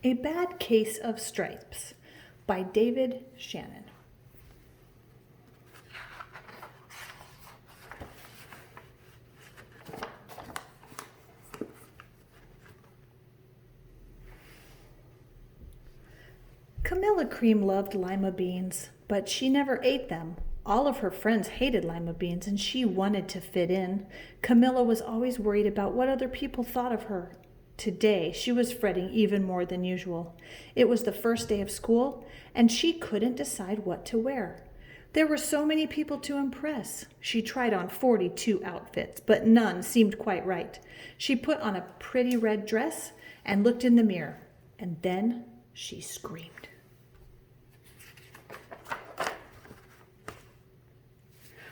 A Bad Case of Stripes by David Shannon. Camilla Cream loved lima beans, but she never ate them. All of her friends hated lima beans, and she wanted to fit in. Camilla was always worried about what other people thought of her. Today, she was fretting even more than usual. It was the first day of school, and she couldn't decide what to wear. There were so many people to impress. She tried on 42 outfits, but none seemed quite right. She put on a pretty red dress and looked in the mirror, and then she screamed.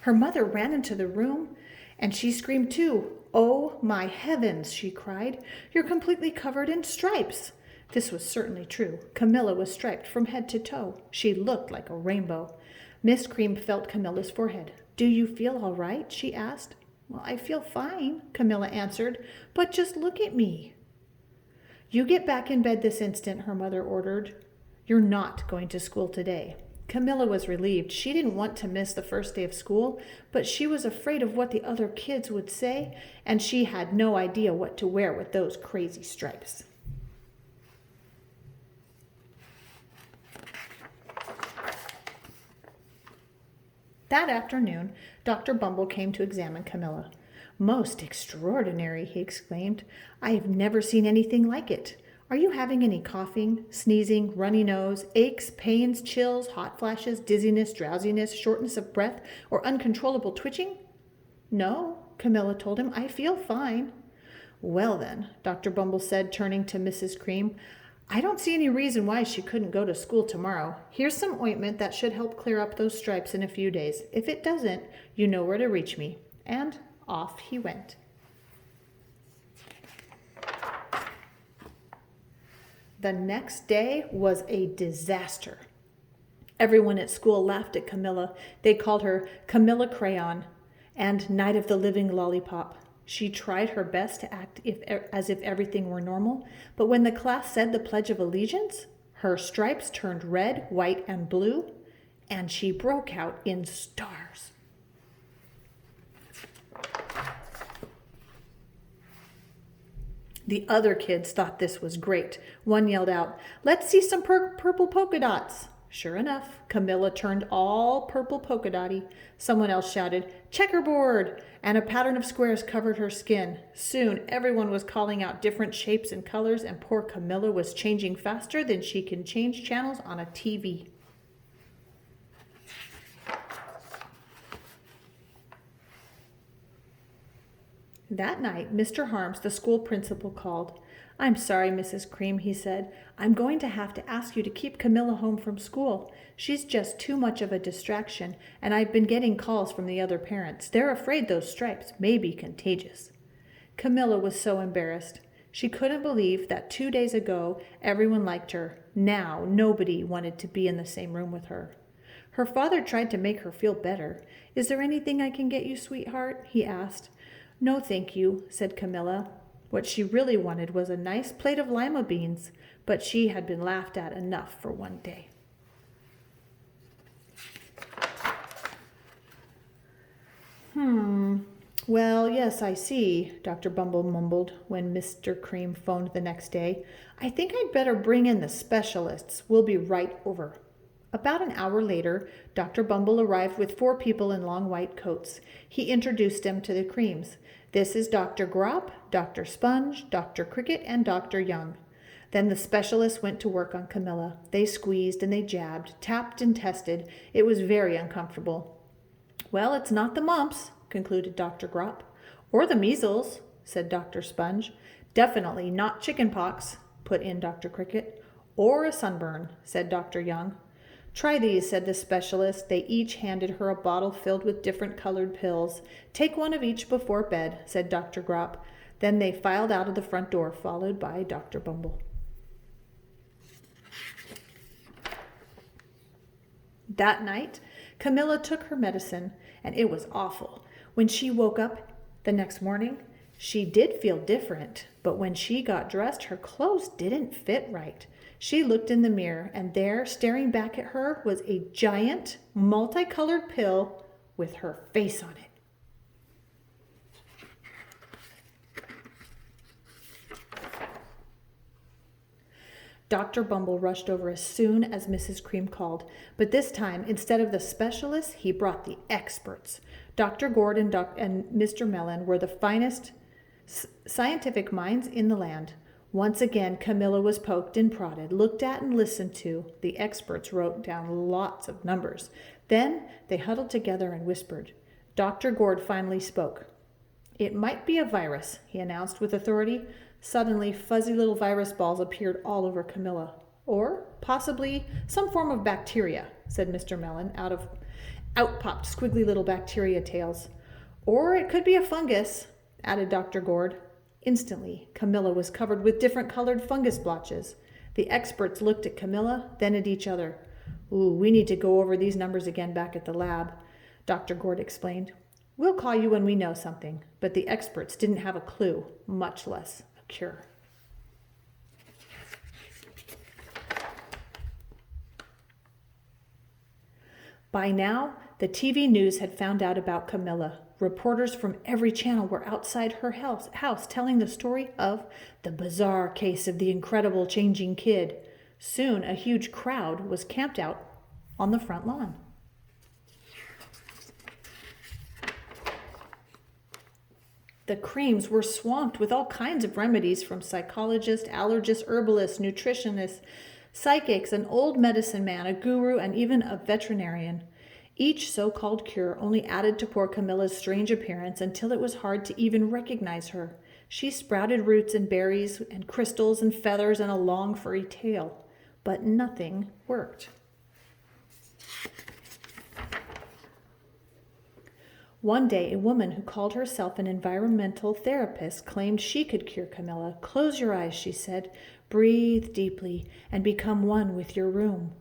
Her mother ran into the room, and she screamed too. "Oh, my heavens," she cried. "You're completely covered in stripes." This was certainly true. Camilla was striped from head to toe. She looked like a rainbow. Miss Cream felt Camilla's forehead. "Do you feel all right?" she asked. "Well, I feel fine," Camilla answered, "but just look at me." "You get back in bed this instant," her mother ordered. "You're not going to school today." Camilla was relieved. She didn't want to miss the first day of school, but she was afraid of what the other kids would say, and she had no idea what to wear with those crazy stripes. That afternoon, Dr. Bumble came to examine Camilla. "Most extraordinary," he exclaimed. "I have never seen anything like it. Are you having any coughing, sneezing, runny nose, aches, pains, chills, hot flashes, dizziness, drowsiness, shortness of breath, or uncontrollable twitching?" "No," Camilla told him. "I feel fine." "Well then," Dr. Bumble said, turning to Mrs. Cream, "I don't see any reason why she couldn't go to school tomorrow. Here's some ointment that should help clear up those stripes in a few days. If it doesn't, you know where to reach me." And off he went. The next day was a disaster. Everyone at school laughed at Camilla. They called her Camilla Crayon and Night of the Living Lollipop. She tried her best to act as if everything were normal, but when the class said the Pledge of Allegiance, her stripes turned red, white, and blue, and she broke out in stars. The other kids thought this was great. One yelled out, "Let's see some purple polka dots." Sure enough, Camilla turned all purple polka dotty. Someone else shouted, "Checkerboard!" and a pattern of squares covered her skin. Soon, everyone was calling out different shapes and colors, and poor Camilla was changing faster than she can change channels on a TV. That night, Mr. Harms, the school principal, called. "I'm sorry, Mrs. Cream," he said. "I'm going to have to ask you to keep Camilla home from school. She's just too much of a distraction, and I've been getting calls from the other parents. They're afraid those stripes may be contagious." Camilla was so embarrassed. She couldn't believe that 2 days ago everyone liked her. Now nobody wanted to be in the same room with her. Her father tried to make her feel better. "Is there anything I can get you, sweetheart?" he asked. "No, thank you," said Camilla. What she really wanted was a nice plate of lima beans, but she had been laughed at enough for one day. Well, yes, I see," Dr. Bumble mumbled when Mr. Cream phoned the next day. "I think I'd better bring in the specialists. We'll be right over." About an hour later, Dr. Bumble arrived with 4 people in long white coats. He introduced them to the Creams. "This is Dr. Grop, Dr. Sponge, Dr. Cricket, and Dr. Young." Then the specialists went to work on Camilla. They squeezed and they jabbed, tapped and tested. It was very uncomfortable. "Well, it's not the mumps," concluded Dr. Grop. "Or the measles," said Dr. Sponge. "Definitely not chicken pox," put in Dr. Cricket. "Or a sunburn," said Dr. Young. "Try these," said the specialist. They each handed her a bottle filled with different colored pills. "Take one of each before bed," said Dr. Grop. Then they filed out of the front door, followed by Dr. Bumble. That night, Camilla took her medicine, and it was awful. When she woke up the next morning, She did feel different, but when she got dressed, her clothes didn't fit right. She looked in the mirror, and there, staring back at her, was a giant, multicolored pill with her face on it. Dr. Bumble rushed over as soon as Mrs. Cream called, but this time, instead of the specialists, he brought the experts. Dr. Gord and Mr. Mellon were the finest scientific minds in the land. Once again, Camilla was poked and prodded, looked at and listened to. The experts wrote down lots of numbers. Then they huddled together and whispered. Dr. Gord finally spoke. "It might be a virus," he announced with authority. Suddenly, fuzzy little virus balls appeared all over Camilla. "Or possibly some form of bacteria," said Mr. Mellon. Out popped squiggly little bacteria tails. "Or it could be a fungus," added Dr. Gord. Instantly, Camilla was covered with different colored fungus blotches. The experts looked at Camilla, then at each other. "Ooh, we need to go over these numbers again back at the lab," Dr. Gord explained. "We'll call you when we know something." But the experts didn't have a clue, much less a cure. By now, the TV news had found out about Camilla. Reporters from every channel were outside her house telling the story of the bizarre case of the incredible changing kid. Soon, a huge crowd was camped out on the front lawn. The Creams were swamped with all kinds of remedies from psychologists, allergists, herbalists, nutritionists, psychics, an old medicine man, a guru, and even a veterinarian. Each so-called cure only added to poor Camilla's strange appearance until it was hard to even recognize her. She sprouted roots and berries and crystals and feathers and a long furry tail, but nothing worked. One day, a woman who called herself an environmental therapist claimed she could cure Camilla. "Close your eyes," she said. "Breathe deeply and become one with your room."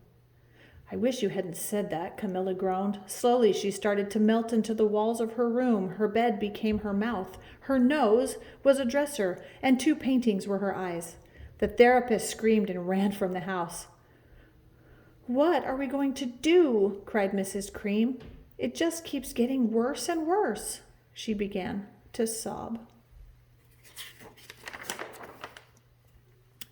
"I wish you hadn't said that," Camilla groaned. Slowly, she started to melt into the walls of her room. Her bed became her mouth. Her nose was a dresser, and 2 paintings were her eyes. The therapist screamed and ran from the house. "What are we going to do?" cried Mrs. Cream. "It just keeps getting worse and worse." She began to sob.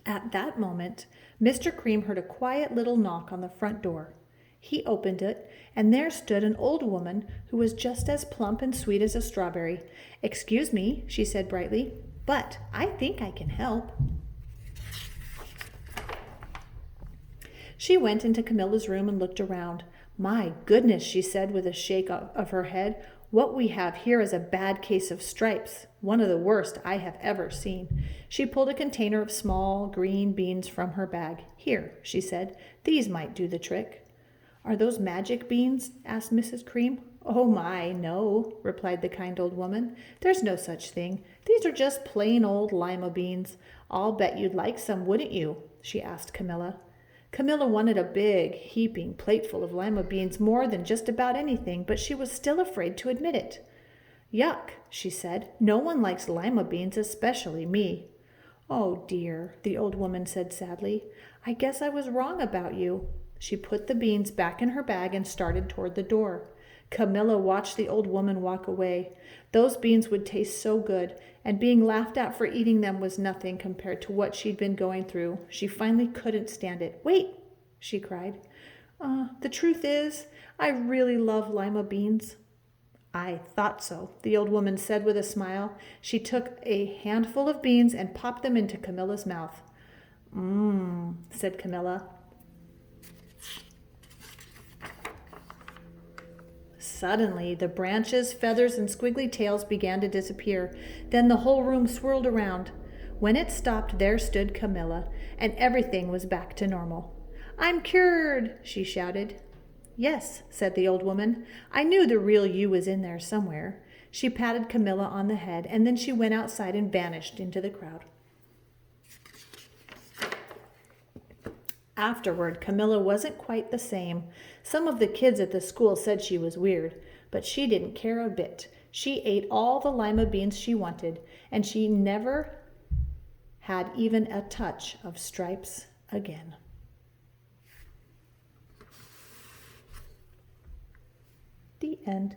At that moment, Mr. Cream heard a quiet little knock on the front door. He opened it, and there stood an old woman who was just as plump and sweet as a strawberry. "Excuse me," she said brightly, "but I think I can help." She went into Camilla's room and looked around. "My goodness," she said with a shake of her head, "what we have here is a bad case of stripes, one of the worst I have ever seen." She pulled a container of small green beans from her bag. "Here," she said, "these might do the trick." "Are those magic beans?" asked Mrs. Cream. "Oh my, no," replied the kind old woman. "There's no such thing. These are just plain old lima beans. I'll bet you'd like some, wouldn't you?" she asked Camilla. Camilla wanted a big, heaping plateful of lima beans more than just about anything, but she was still afraid to admit it. "Yuck," she said. "No one likes lima beans, especially me." "Oh dear," the old woman said sadly. "I guess I was wrong about you." She put the beans back in her bag and started toward the door. Camilla watched the old woman walk away. Those beans would taste so good, and being laughed at for eating them was nothing compared to what she'd been going through. She finally couldn't stand it. "Wait," she cried. The truth is, I really love lima beans." "I thought so," the old woman said with a smile. She took a handful of beans and popped them into Camilla's mouth. "Mmm," said Camilla. Suddenly, the branches, feathers, and squiggly tails began to disappear. Then the whole room swirled around. When it stopped, there stood Camilla, and everything was back to normal. "I'm cured," she shouted. "Yes," said the old woman. "I knew the real you was in there somewhere." She patted Camilla on the head, and then she went outside and vanished into the crowd. Afterward, Camilla wasn't quite the same. Some of the kids at the school said she was weird, but she didn't care a bit. She ate all the lima beans she wanted, and she never had even a touch of stripes again. The end.